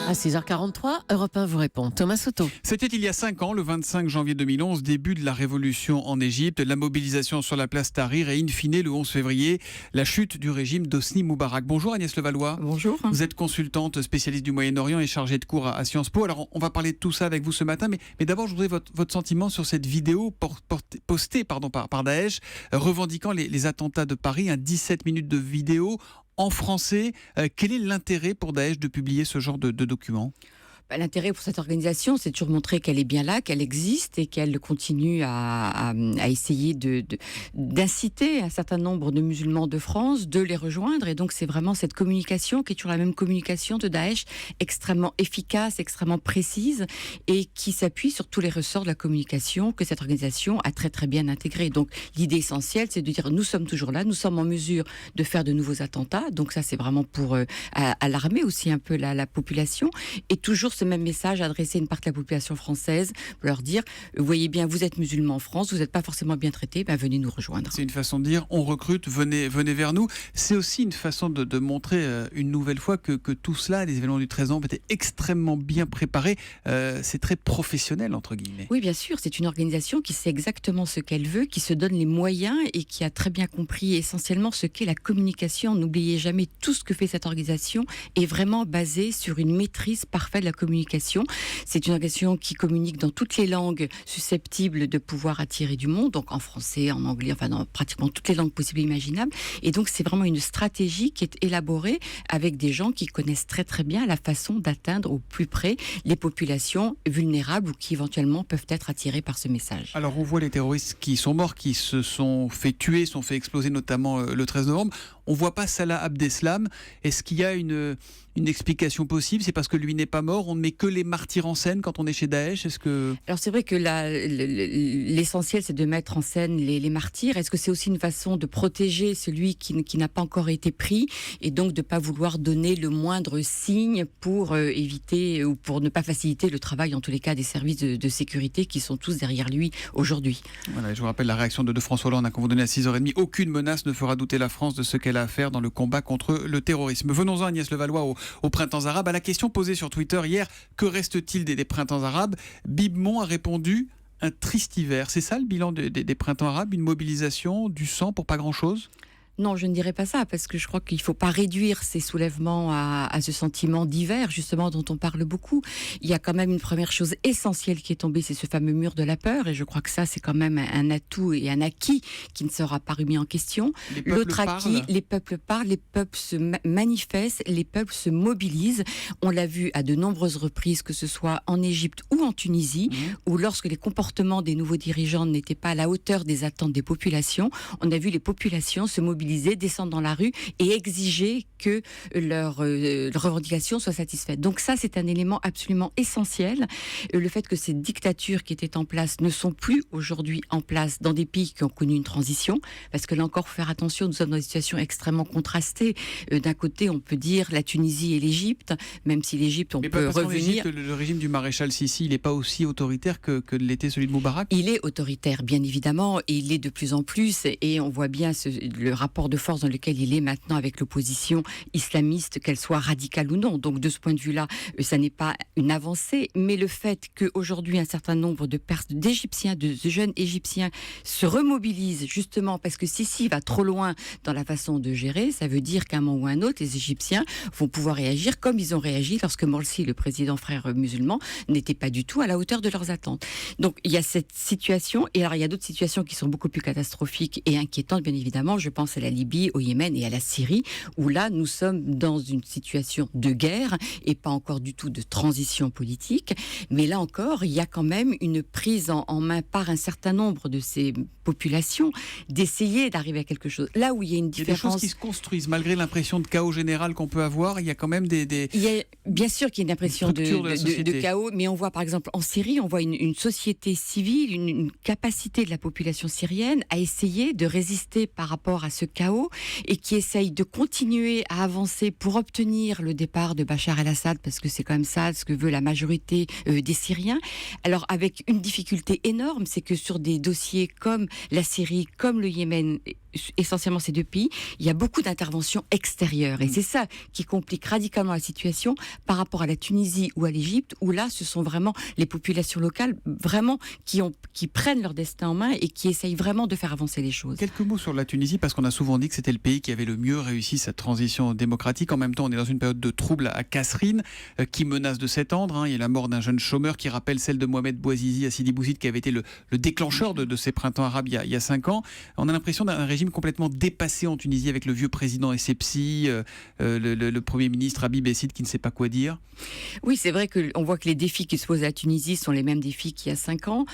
À 6h43, Europe 1 vous répond. Thomas Soto. C'était il y a 5 ans, le 25 janvier 2011, début de la révolution en Égypte, la mobilisation sur la place Tahrir et in fine le 11 février, la chute du régime d'Hosni Moubarak. Bonjour Agnès Levallois. Bonjour. Vous êtes consultante spécialiste du Moyen-Orient et chargée de cours à Sciences Po. Alors on va parler de tout ça avec vous ce matin, mais d'abord je voudrais votre sentiment sur cette vidéo postée par Daesh, revendiquant les attentats de Paris, 17 minutes de vidéo en français. Quel est l'intérêt pour Daesh de publier ce genre de documents ? L'intérêt pour cette organisation, c'est toujours montrer qu'elle est bien là, qu'elle existe et qu'elle continue à essayer d'inciter un certain nombre de musulmans de France de les rejoindre. Et donc, c'est vraiment cette communication qui est toujours la même communication de Daesh, extrêmement efficace, extrêmement précise et qui s'appuie sur tous les ressorts de la communication que cette organisation a très très bien intégré. Donc, l'idée essentielle, c'est de dire nous sommes toujours là, nous sommes en mesure de faire de nouveaux attentats. Donc, ça, c'est vraiment pour alarmer aussi un peu la population et toujours ce même message adressé à une partie de la population française, pour leur dire, vous voyez bien, vous êtes musulmans en France, vous n'êtes pas forcément bien traités, venez nous rejoindre. C'est une façon de dire, on recrute, venez vers nous. C'est aussi une façon de montrer une nouvelle fois que tout cela, les événements du 13 novembre étaient extrêmement bien préparés. C'est très professionnel, entre guillemets. Oui, bien sûr, c'est une organisation qui sait exactement ce qu'elle veut, qui se donne les moyens et qui a très bien compris essentiellement ce qu'est la communication. N'oubliez jamais, tout ce que fait cette organisation est vraiment basé sur une maîtrise parfaite de la communication. C'est une organisation qui communique dans toutes les langues susceptibles de pouvoir attirer du monde, donc en français, en anglais, enfin dans pratiquement toutes les langues possibles et imaginables. Et donc c'est vraiment une stratégie qui est élaborée avec des gens qui connaissent très très bien la façon d'atteindre au plus près les populations vulnérables ou qui éventuellement peuvent être attirées par ce message. Alors on voit les terroristes qui sont morts, qui se sont fait tuer, sont fait exploser notamment le 13 novembre. On voit pas Salah Abdeslam. Est-ce qu'il y a une explication possible? C'est parce que lui n'est pas mort, on ne met que les martyrs en scène quand on est chez Daesh? Alors c'est vrai que l'essentiel c'est de mettre en scène les martyrs. Est-ce que c'est aussi une façon de protéger celui qui n'a pas encore été pris et donc de ne pas vouloir donner le moindre signe pour éviter ou pour ne pas faciliter le travail en tous les cas des services de sécurité qui sont tous derrière lui aujourd'hui. Voilà, je vous rappelle la réaction de François Hollande qu'on vous donnait à 6h30. Aucune menace ne fera douter la France de ce qu'elle a à faire dans le combat contre le terrorisme. Venons-en Agnès Levallois aux printemps arabes. À la question posée sur Twitter hier, que reste-t-il des printemps arabes? Bibmont a répondu un triste hiver. C'est ça le bilan des printemps arabes? Une mobilisation, du sang pour pas grand-chose? Non, je ne dirais pas ça, parce que je crois qu'il ne faut pas réduire ces soulèvements à ce sentiment d'hiver, justement, dont on parle beaucoup. Il y a quand même une première chose essentielle qui est tombée, c'est ce fameux mur de la peur, et je crois que ça, c'est quand même un atout et un acquis qui ne sera pas remis en question. L'autre acquis, les peuples parlent, les peuples se manifestent, les peuples se mobilisent. On l'a vu à de nombreuses reprises, que ce soit en Égypte ou en Tunisie, où lorsque les comportements des nouveaux dirigeants n'étaient pas à la hauteur des attentes des populations, on a vu les populations se mobiliser, descendre dans la rue et exiger que leurs revendications soient satisfaites. Donc ça, c'est un élément absolument essentiel. Le fait que ces dictatures qui étaient en place ne sont plus aujourd'hui en place dans des pays qui ont connu une transition, parce que là encore, faut faire attention, nous sommes dans des situations extrêmement contrastées. D'un côté, on peut dire la Tunisie et l'Égypte, même si l'Égypte, on peut revenir... Le régime du maréchal Sissi, il n'est pas aussi autoritaire que l'était celui de Moubarak? Il est autoritaire, bien évidemment, et il l'est de plus en plus, et on voit bien le rapport de force dans lequel il est maintenant avec l'opposition islamiste, qu'elle soit radicale ou non. Donc de ce point de vue-là, ça n'est pas une avancée, mais le fait qu'aujourd'hui un certain nombre d'Égyptiens, de jeunes Égyptiens se remobilisent justement parce que Sissi va trop loin dans la façon de gérer, ça veut dire qu'à un moment ou à un autre, les Égyptiens vont pouvoir réagir comme ils ont réagi lorsque Morsi, le président frère musulman, n'était pas du tout à la hauteur de leurs attentes. Donc il y a cette situation, et alors il y a d'autres situations qui sont beaucoup plus catastrophiques et inquiétantes, bien évidemment. Je pense à la Libye, au Yémen et à la Syrie, où là, nous sommes dans une situation de guerre et pas encore du tout de transition politique. Mais là encore, il y a quand même une prise en main par un certain nombre de ces populations d'essayer d'arriver à quelque chose. Là où il y a une différence... Il y a des choses qui se construisent, malgré l'impression de chaos général qu'on peut avoir, il y a quand même des... Il y a, bien sûr qu'il y a une impression de chaos, mais on voit par exemple en Syrie, on voit une société civile, une capacité de la population syrienne à essayer de résister par rapport à ce chaos et qui essaye de continuer à avancer pour obtenir le départ de Bachar el-Assad, parce que c'est quand même ça ce que veut la majorité des Syriens. Alors avec une difficulté énorme, c'est que sur des dossiers comme la Syrie, comme le Yémen essentiellement ces deux pays, il y a beaucoup d'interventions extérieures. Et c'est ça qui complique radicalement la situation par rapport à la Tunisie ou à l'Égypte, où là, ce sont vraiment les populations locales vraiment qui prennent leur destin en main et qui essayent vraiment de faire avancer les choses. Quelques mots sur la Tunisie, parce qu'on a souvent dit que c'était le pays qui avait le mieux réussi sa transition démocratique. En même temps, on est dans une période de trouble à Kasserine qui menace de s'étendre. Il y a la mort d'un jeune chômeur qui rappelle celle de Mohamed Bouazizi à Sidi Bouzid, qui avait été le déclencheur de ces printemps arabes il y a 5 ans. On a l'impression d'un régime complètement dépassé en Tunisie, avec le vieux président Essebsi, le Premier ministre Habib Essid qui ne sait pas quoi dire. Oui, c'est vrai qu'on voit que les défis qui se posent à la Tunisie sont les mêmes défis qu'il y a 5 ans,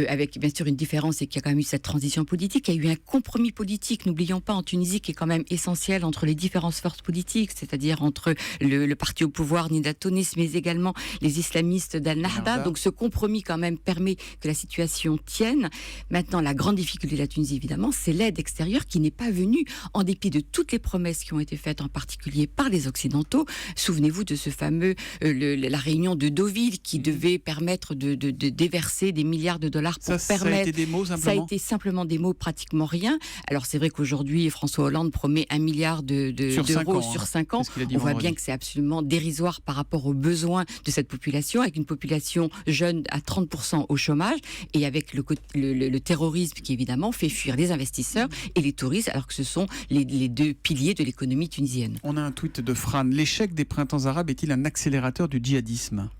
avec bien sûr une différence, c'est qu'il y a quand même eu cette transition politique, il y a eu un compromis politique, n'oublions pas, en Tunisie, qui est quand même essentiel entre les différentes forces politiques, c'est-à-dire entre le parti au pouvoir Nida Tounis, mais également les islamistes d'Al-Nahda. Donc ce compromis quand même permet que la situation tienne. Maintenant, la grande difficulté de la Tunisie, évidemment, c'est l'aide extérieure qui n'est pas venue, en dépit de toutes les promesses qui ont été faites, en particulier par les Occidentaux. Souvenez-vous de ce fameux, la réunion de Deauville qui devait permettre de déverser des milliards de dollars pour permettre... Ça a été des mots, simplement. Ça a été simplement des mots, pratiquement rien. Alors c'est vrai qu'aujourd'hui, François Hollande promet 1 milliard d'euros sur 5 ans. On voit bien que c'est absolument dérisoire par rapport aux besoins de cette population, avec une population jeune à 30% au chômage, et avec le terrorisme qui évidemment fait fuir les investisseurs et les touristes, alors que ce sont les deux piliers de l'économie tunisienne. On a un tweet de Fran. L'échec des printemps arabes est-il un accélérateur du djihadisme ?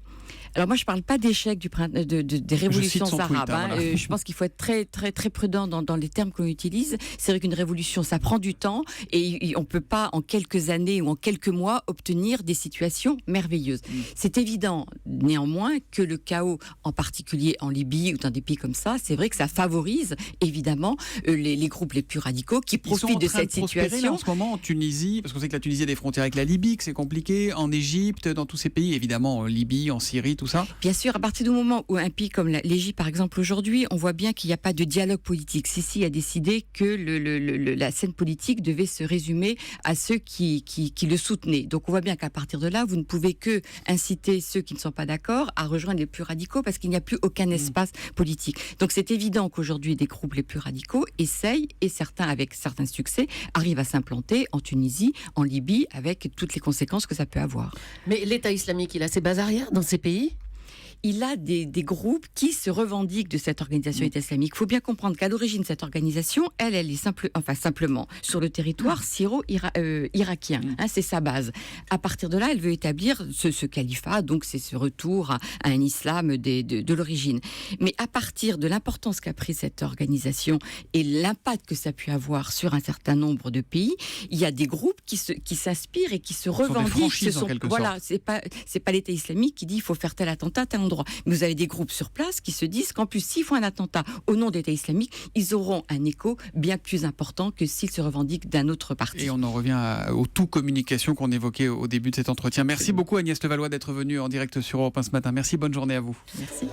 Alors moi, je ne parle pas d'échec des révolutions arabes. Voilà. Je pense qu'il faut être très, très, très prudent dans les termes qu'on utilise. C'est vrai qu'une révolution, ça prend du temps et on ne peut pas, en quelques années ou en quelques mois, obtenir des situations merveilleuses. C'est évident, néanmoins, que le chaos, en particulier en Libye ou dans des pays comme ça, c'est vrai que ça favorise, évidemment, les groupes les plus radicaux qui profitent de cette situation. En ce moment, en Tunisie, parce qu'on sait que la Tunisie a des frontières avec la Libye, que c'est compliqué, en Égypte, dans tous ces pays, évidemment, en Libye, en Syrie, tout ça. Bien sûr, à partir du moment où un pays comme l'Égypte, par exemple, aujourd'hui, on voit bien qu'il n'y a pas de dialogue politique. Sisi a décidé que la scène politique devait se résumer à ceux qui le soutenaient. Donc on voit bien qu'à partir de là, vous ne pouvez que inciter ceux qui ne sont pas d'accord à rejoindre les plus radicaux parce qu'il n'y a plus aucun espace politique. Donc c'est évident qu'aujourd'hui, des groupes les plus radicaux essayent, et certains avec certains succès, arrivent à s'implanter en Tunisie, en Libye, avec toutes les conséquences que ça peut avoir. Mais l'État islamique, il a ses bases arrière dans ces pays ? Il a des groupes qui se revendiquent de cette organisation État islamique. Il faut bien comprendre qu'à l'origine, cette organisation, elle est simplement sur le territoire syro-irakien. C'est sa base. À partir de là, elle veut établir ce califat, donc c'est ce retour à un islam de l'origine. Mais à partir de l'importance qu'a pris cette organisation et l'impact que ça a pu avoir sur un certain nombre de pays, il y a des groupes qui s'inspirent et qui se revendiquent. Voilà, c'est pas l'État islamique qui dit il faut faire tel attentat, tel endroit. Mais vous avez des groupes sur place qui se disent qu'en plus, s'ils font un attentat au nom d'État islamique, ils auront un écho bien plus important que s'ils se revendiquent d'un autre parti. Et on en revient aux tout-communications qu'on évoquait au début de cet entretien. Merci beaucoup Agnès Levallois d'être venue en direct sur Europe 1 ce matin. Merci, bonne journée à vous. Merci.